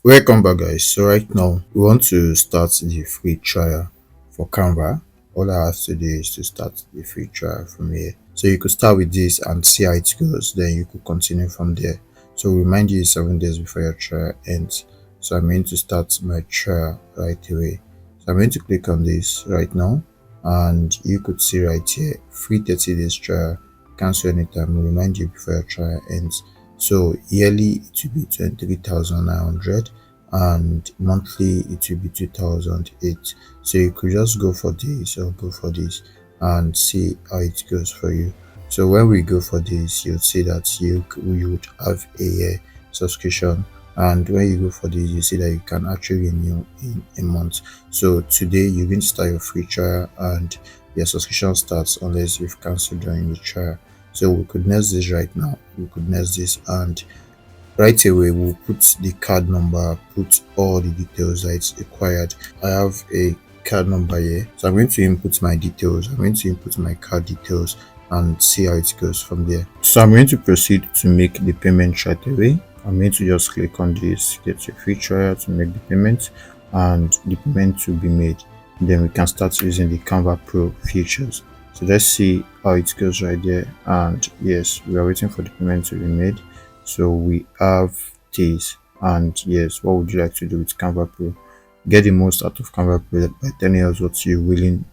Welcome back, guys. So right now we want to start the free trial for Canva. All I have to do is to start the free trial from here. So you could start with this and see how it goes, then you could continue from there. So remind you 7 days before your trial ends. So I'm going to start my trial right away. So I'm going to click on this right now, and you could see right here free 30 days trial, cancel anytime, remind you before your trial ends. So yearly it will be 23,900, and monthly it will be 2008. So you could just go for this or go for this and see how it goes for you. So when we go for this, you'll see that you would have a year subscription, and when you go for this, you see that you can actually renew in a month. So today you're going to start your free trial, and your subscription starts unless you've cancelled during the trial. So we could next this right now. We could next this, and right away we'll put the card number, put all the details that it's required. I have a card number here, so I'm going to input my details. I'm going to input my card details and see how it goes from there. So I'm going to proceed to make the payment right away. I'm going to just click on this, get your free trial to make the payment, and the payment will be made. Then we can start using the Canva Pro features. So let's see how it goes right there. And yes, we are waiting for the payment to be made. So we have this, and yes, what would you like to do with Canva Pro? Get the most out of Canva Pro by telling us what you're willing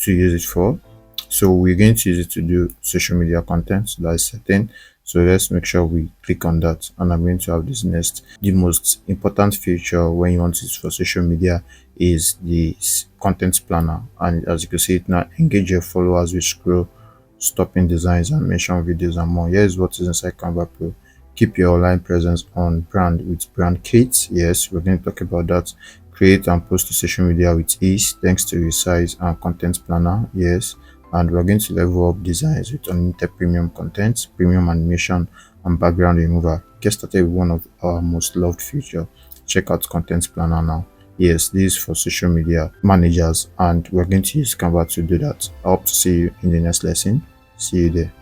to use it for. So we're going to use it to do social media content. So that's certain. So let's make sure we click on that, and I'm going to have this next. The most important feature when you want it for social media is the content planner, and as you can see it now, engage your followers with scroll, stopping designs, and mention videos and more. Here's what is inside Canva Pro. Keep your online presence on brand with brand kits. Yes, we're going to talk about that. Create and post to social media with ease thanks to resize and content planner. Yes, and we're going to level up designs with unlimited premium content, premium animation, and background remover. Get started with one of our most loved feature. Check out content planner now. Yes, this is for social media managers, and we're going to use Canva to do that. I hope to see you in the next lesson. See you there.